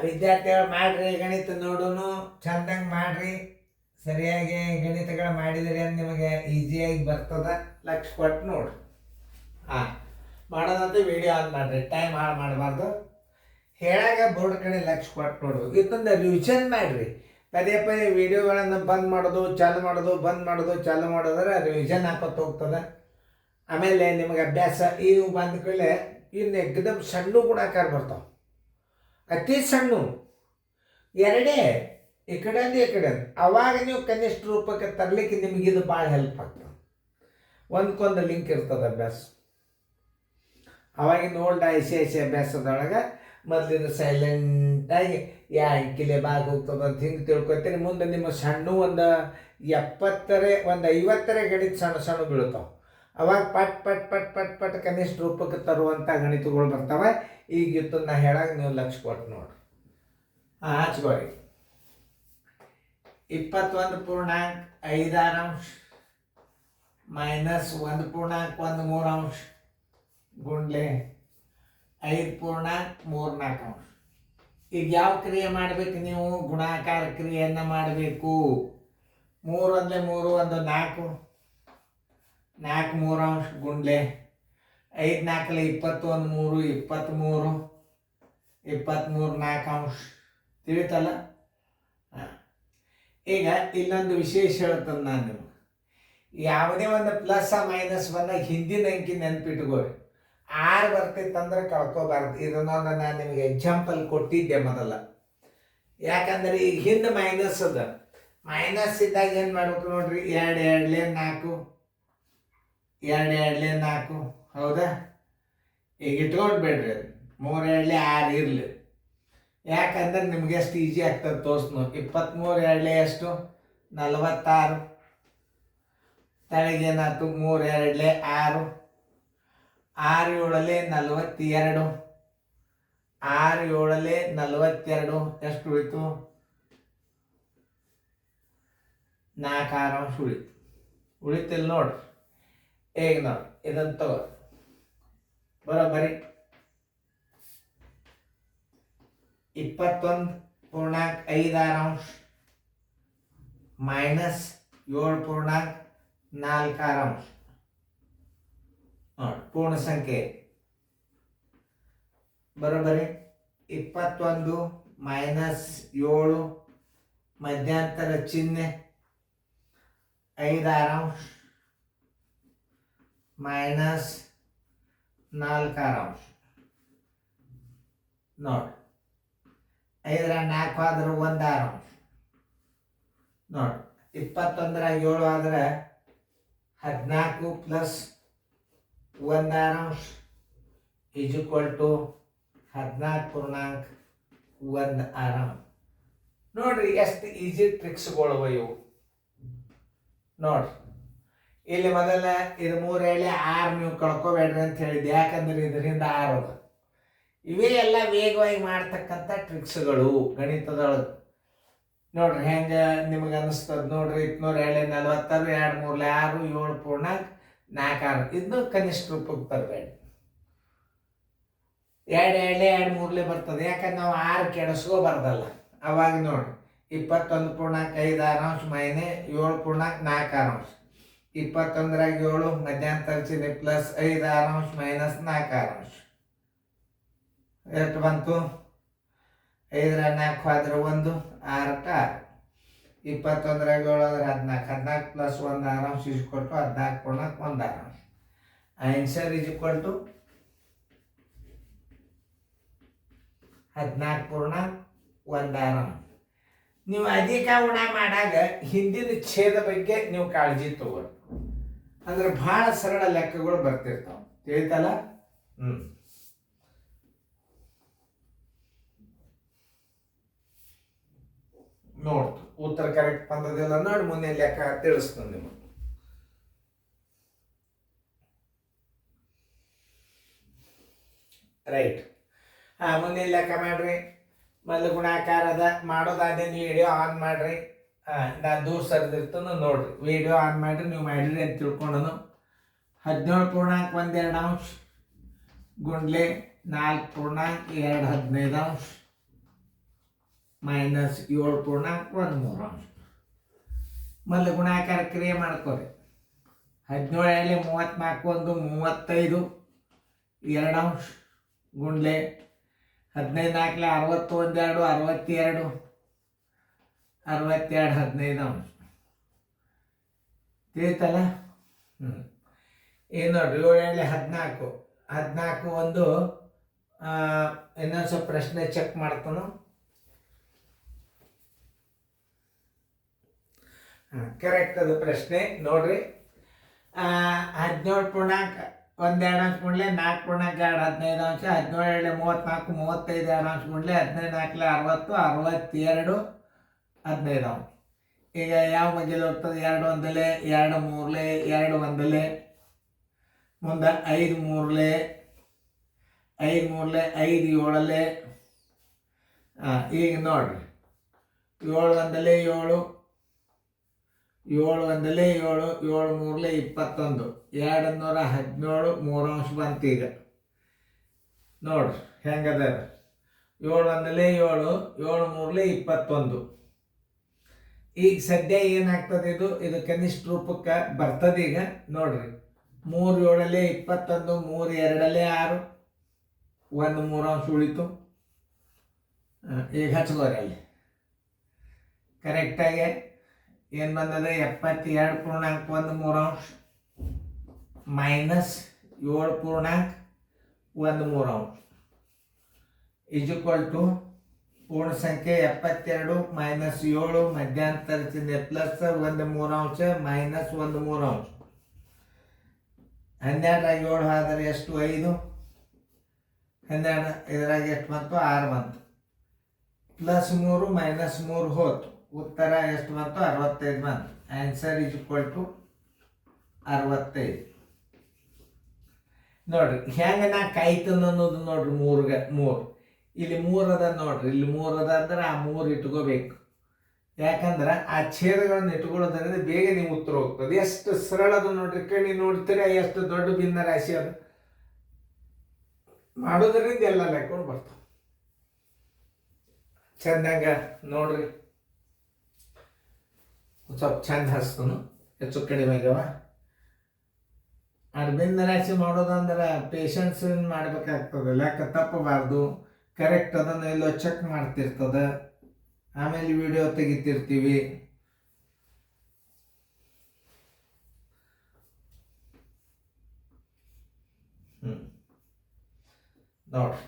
ವಿದ್ಯಾರ್ಥಿಗಳು ಮಾಡ್ರಿ ಗಣಿತ ನೋಡೋನು ಚಂದಂಗೆ ಮಾಡ್ರಿ. ಸರಿಯಾಗಿ ಗಣಿತಗಳು ಮಾಡಿದರೆ ನಿಮಗೆ ಈಸಿಯಾಗಿ ಬರ್ತದೆ. ಲಕ್ಷ ಕೊಟ್ಟು ನೋಡ್ರಿ. ಮಾಡೋದಂತ ವಿಡಿಯೋ ಆನ್ ಮಾಡಿರಿ, ಟೈಮ್ ಹಾಳು ಮಾಡಬಾರ್ದು. ಹೇಳಾಗ ಬೋರ್ಡ್ ಕಡೆ ಲಕ್ಷ ಕೊಟ್ಟು ನೋಡ್ಬೇಕು. ಇದೊಂದು ರಿವಿಷನ್ ಮಾಡಿರಿ. ಪದೇ ಪದೇ ವಿಡಿಯೋಗಳನ್ನು ಬಂದ್ ಮಾಡೋದು ಚಾಲು ಮಾಡೋದು ಬಂದ್ ಮಾಡೋದು ಚಾಲು ಮಾಡೋದ್ರೆ ರಿವಿಷನ್ ಹಾಕೋತ ಹೋಗ್ತದೆ. ಆಮೇಲೆ ನಿಮಗೆ ಅಭ್ಯಾಸ ಇವು ಬಂದ ಕೂಡಲೇ ಇನ್ನು ಎಕ್ದಮ್ ಸಣ್ಣ ಗುಣಾಕಾರ ಬರ್ತಾವೆ. ಅತಿ ಸಣ್ಣ ಎರಡೇ ಈ ಕಡೆ ಈ ಕಡೆ ಅವಾಗ ನೀವು ಕನಿಷ್ಠ ರೂಪಕ್ಕೆ ತರಲಿಕ್ಕೆ ನಿಮಗಿದು ಭಾಳ ಹೆಲ್ಪ್ ಆಗ್ತದೆ. ಒಂದಕ್ಕೊಂದು ಲಿಂಕ್ ಇರ್ತದೆ ಅಭ್ಯಾಸ. ಅವಾಗಿನ ಓಲ್ಡ್ ICIC ಅಭ್ಯಾಸದೊಳಗೆ ಮೊದಲಿನ ಸೈಲೆಂಟಾಗಿ ಯಾ ಅಂಕಿಲೆ ಬಾಗಿ ಹೋಗ್ತದೆ ಅಂತ ಹಿಂಗೆ ತಿಳ್ಕೊತೀನಿ. ಮುಂದೆ ನಿಮ್ಮ ಸಣ್ಣ ಒಂದು 50 ಗಣಿತ ಸಣ್ಣ ಸಣ್ಣ ಬೀಳ್ತಾವೆ. ಅವಾಗ ಪಟ್ ಪಟ್ ಪಟ್ ಪಟ್ ಪಟ್ ಕನಿಷ್ಠ ರೂಪಕ್ಕೆ ತರುವಂಥ ಗಣಿತಗಳು ಬರ್ತವೆ. ಈಗ ಇತ್ತು ನಾ ಹೇಳಾಗ ನೀವು ಲಕ್ಷ ಕೊಟ್ಟು ನೋಡ್ರಿ. ಹಚ್ಕೋರಿ. 21.56 ಮೈನಸ್ 1.13 ಗುಂಡ್ಲೆ 5.34. ಈಗ ಯಾವ ಕ್ರಿಯೆ ಮಾಡಬೇಕು ನೀವು? ಗುಣಾಕಾರ ಕ್ರಿಯೆಯನ್ನು ಮಾಡಬೇಕು. 3 1 3 1 4 4 3 ಗುಂಡ್ಲೆ 5 4 21 3 23 23 4 ತಿಳಿತಲ್ಲ. ಈಗ ಇಲ್ಲೊಂದು ವಿಶೇಷ ಹೇಳ್ತೇನೆ ನಾನು ನಿಮ್ಗೆ. ಯಾವುದೇ ಒಂದು ಪ್ಲಸ್ ಮೈನಸ್ ಬಂದಾಗ ಹಿಂದಿನ ಅಂಕಿ ನೆನ್ಪಿಟ್ಕೋರಿ. 6 ಬರ್ತಿತ್ತಂದ್ರೆ ಕಳ್ಕೊಬಾರ್ದು. ಇದನ್ನೊಂದು ನಾನು ನಿಮಗೆ ಎಕ್ಸಾಂಪಲ್ ಕೊಟ್ಟಿದ್ದೆ ಮೊದಲ. ಯಾಕಂದ್ರೆ ಈಗ ಹಿಂದೆ ಮೈನಸ್ ಅದ. ಮೈನಸ್ ಇದ್ದಾಗ ಏನು ಮಾಡ್ಬೇಕು ನೋಡ್ರಿ, 2 2 4 2 2 4 ಹೌದಾ? ಈಗ ಇಟ್ಕೊಂಡ್ಬೇಡ್ರಿ, ಅದು 3 2 6 ಇರಲಿ. ಯಾಕಂದ್ರೆ ನಿಮ್ಗೆ ಎಷ್ಟು ಈಸಿ ಆಗ್ತದೆ ತೋರಿಸ್ನು. 23 2 ಎಷ್ಟು 46. ತಳಗೇನಾಯ್ತು 3 2 6 6 7 42 6 7 42 ಎಷ್ಟು ಉಳಿತು? 4 ಉಳಿತು. ಉಳಿತಿಲ್ಲ ನೋಡ್ರಿ. ಈಗ ನೋಡಿ ಇದನ್ನು ತಗೋ ಬರೋಬ್ಬರಿ 21.56 ಮೈನಸ್ 7.46 ನೋಡಿ ಪೂರ್ಣ ಸಂಖ್ಯೆ ಬರೋಬ್ಬರಿ 21 ಮೈನಸ್ 7 ಮಧ್ಯಂತರ ಚಿಹ್ನೆ 56 ಮೈನಸ್ 4 ನೋಡಿ. 5 4 ಆದ್ರೆ 1 6 ನೋಡಿ. 21 7 ಆದ್ರೆ 14 ಪ್ಲಸ್ 1 6 ಈಸ್ ಈಕ್ವಲ್ ಟು 14.16 ನೋಡ್ರಿ. ಎಷ್ಟು ಈಸಿ ಟ್ರಿಕ್ಸ್ಗಳು ಇವು ನೋಡ್ರಿ. ಇಲ್ಲಿ ಮೊದಲ ಇದು 3 7 6 ನೀವು ಕಳ್ಕೊಬೇಡ್ರಿ ಅಂತ ಹೇಳಿದ್ದೆ. ಯಾಕಂದ್ರೆ ಇದರಿಂದ 6 ಅದ. ಇವೇ ಎಲ್ಲ ವೇಗವಾಗಿ ಮಾಡ್ತಕ್ಕಂಥ ಟ್ರಿಕ್ಸ್ಗಳು ಗಣಿತದೊಳಗೆ. ನೋಡ್ರಿ ಹೆಂಗೆ ನಿಮಗೆ ಅನಿಸ್ತದೆ ನೋಡ್ರಿ. 207 46 2 3 6 7.46 ಇದನ್ನು ಕನಿಷ್ಠ ರೂಪಕ್ಕೆ ತರಬೇಡಿ. 2 2 2 3 ಬರ್ತದೆ. ಯಾಕಂದ್ರೆ ನಾವು 6 ಕೆಡಿಸ್ಕೋಬಾರ್ದಲ್ಲ. ಅವಾಗ ನೋಡಿ 21.56 ಮೈನೆ 7.46 21 7 ಮಧ್ಯಂತರ ಚಿಹ್ನೆ ಪ್ಲಸ್ 5 6 ಮೈನಸ್ 4 ಎಷ್ಟು ಬಂತು? 5 4 ಆದ್ರೆ 1 6 21 7 ಆದ್ರೆ 14 14 plus 1 6 is equal to 14.16 answer is equal to 14.16. ನೀವು ಅಧಿಕ ಉಣ ಮಾಡಾಗ ಹಿಂದಿನ ಛೇದ ಬಗ್ಗೆ ನೀವು ಕಾಳಜಿ ತಗೊಳ್ಳಿ. ಅಂದ್ರೆ ಬಹಳ ಸರಳ ಲೆಕ್ಕಗಳು ಬರ್ತಿರ್ತಾವ. ತಿಳಿತಲ್ಲ? ನೋಡ್ತು ಉತ್ತರ ಕರೆಕ್ಟ್ ಬಂದದಿಲ್ಲ ನೋಡಿ. ಮುಂದೆ ಲೆಕ್ಕ ತಿಳಿಸ್ತಾನೆ ನಿಮಗೆ. ರೈಟ್. ಮುಂದೆ ಲೆಕ್ಕ ಮಾಡ್ರಿ. ಮೊದಲು ಗುಣಾಕಾರದ ಮಾಡೋದಾದ್ರೆ ನೀವು ವಿಡಿಯೋ ಆನ್ ಮಾಡ್ರಿ. ನಾನು ದೂರ ಸರಿದಿರ್ತಾನೆ ನೋಡ್ರಿ. ವಿಡಿಯೋ ಆನ್ ಮಾಡ್ರಿ, ನೀವು ಮಾಡಿರಿ ಅಂತ ತಿಳ್ಕೊಂಡನು. 17.12 ಗುಂಡ್ಲೆ 4.215 ಮೈನಸ್ 7.13 ಮೊದಲು ಗುಣಾಕಾರ ಕ್ರಿಯೆ ಮಾಡ್ಕೋರಿ. 17 34 ಒಂದು 35 2 ಅಂಶ ಗುಂಡ್ಲೆ 15 4 61 2 62 15 ಅಂಶ ತಿಳಿತಲ್ಲ. ಏನು ನೋಡ್ರಿ 7 14 14 ಒಂದು ಇನ್ನೊಂದು ಸ್ವಲ್ಪ ಪ್ರಶ್ನೆ ಚೆಕ್ ಮಾಡ್ತಾನು. ಕರೆಕ್ಟ್ ಅದು ಪ್ರಶ್ನೆ ನೋಡ್ರಿ. 17.12 ಅಂಶ ಗುಂಡ್ಲೆ 4.2 15 ಅಂಶ 17 34 35 2 ಅಂಶ ಗುಂಡ್ಲೆ 15 4 60 62 15 ಅಂಶ. ಈಗ ಯಾವ ಮಧ್ಯದಲ್ಲಿ ಹೋಗ್ತದೆ? 2 ಒಂದಲೆ 2 ಮೂರಲೆ 2 ಒಂದಲೆ ಮುಂದೆ 5 ಮೂರಲೆ 5 ಮೂರಲೆ 5 ಏಳಲೆ. ಈಗ ನೋಡ್ರಿ 7 ಒಂದಲೆ 7 7 ಒಂದಲೆ 7 7 ಮೂರಲೆ 21 217 3 ಅಂಶ ಬಂತು. ಈಗ ನೋಡ್ರಿ ಹೆಂಗದ 7 ಒಂದಲೆ 7 7 ಮೂರಲೆ 21. ಈಗ ಸದ್ಯ ಏನಾಗ್ತದೆ? ಇದು ಕನಿಷ್ಠ ರೂಪಕ್ಕೆ ಬರ್ತದೆ. ಈಗ ನೋಡ್ರಿ 3 7 21 3 2 6 1 3 ಅಂಶ ಉಳಿತು. ಈಗ ಹಚ್ಕೋರಿ ಅಲ್ಲಿ ಕರೆಕ್ಟಾಗಿ ಏನು ಬಂದದ? 72.13 ಅಂಶ ಮೈನಸ್ 7.13 ಅಂಶ ಇಸ್ ಈಕ್ವಲ್ ಟು ಪೂರ್ಣ ಸಂಖ್ಯೆ 72 ಮೈನಸ್ 7 ಮಧ್ಯಾಂತರ ಚಿಹ್ನೆ ಪ್ಲಸ್ 1 3 ಅಂಶ ಮೈನಸ್ 1 3 ಅಂಶ. 12 7 ಆದ್ರೆ ಎಷ್ಟು? 5 12 ಇದ್ರಾಗ ಎಷ್ಟು ಬಂತು? 6 ಬಂತು. ಪ್ಲಸ್ 3 ಮೈನಸ್ 3 ಹೋತು. ಉತ್ತರ ಎಷ್ಟು ಬಂತು? 65 ಬಂತು. Answer is equal to 65. ನೋಡ್ರಿ ಹೆಂಗೆ ನಾ ಕಾಯ್ತನ ಅನ್ನೋದು ನೋಡ್ರಿ. 3 ಇಲ್ಲಿ 3 ಅದ ನೋಡ್ರಿ. ಇಲ್ಲಿ 3 ಅದ ಅಂದ್ರೆ ಆ 3 ಇಟ್ಕೋಬೇಕು. ಯಾಕಂದ್ರೆ ಆ ಛೇದಗಳನ್ನು ಇಟ್ಕೊಳ್ಳೋದ್ರಿಂದ ಬೇಗ ನೀವು ಉತ್ತರ ಹೋಗ್ತದೆ. ಎಷ್ಟು ಸರಳ ಅದು ನೋಡ್ರಿ. ಕಣ್ಣಿ ನೋಡ್ತೀರಾ ಎಷ್ಟು ದೊಡ್ಡ ಭಿನ್ನ ರಾಶಿ ಅದು ಮಾಡೋದ್ರಿಂದ ಎಲ್ಲ ಲೆಕ್ಕೊಂಡು ಬರ್ತಾವ. ಚಂದಂಗ ನೋಡ್ರಿ. ಸ್ವಲ್ಪ ಚಂದ ಹಸ್ತನು ಹೆಚ್ಚು ಕಡಿಮೆ ಆಗ್ಯಾವ. ಅದು ಭಿನ್ನ ರಾಶಿ ಮಾಡೋದಂದ್ರೆ ಪೇಷನ್ಸ್ ಮಾಡ್ಬೇಕಾಗ್ತದೆ. ಲೆಕ್ಕ ತಪ್ಪಬಾರ್ದು. ಕರೆಕ್ಟ್ ಅದನ್ನು ಎಲ್ಲೋ ಚೆಕ್ ಮಾಡ್ತಿರ್ತದೆ. ಆಮೇಲೆ ವಿಡಿಯೋ ತೆಗಿತಿರ್ತೀವಿ. ನೋಡ್ರಿ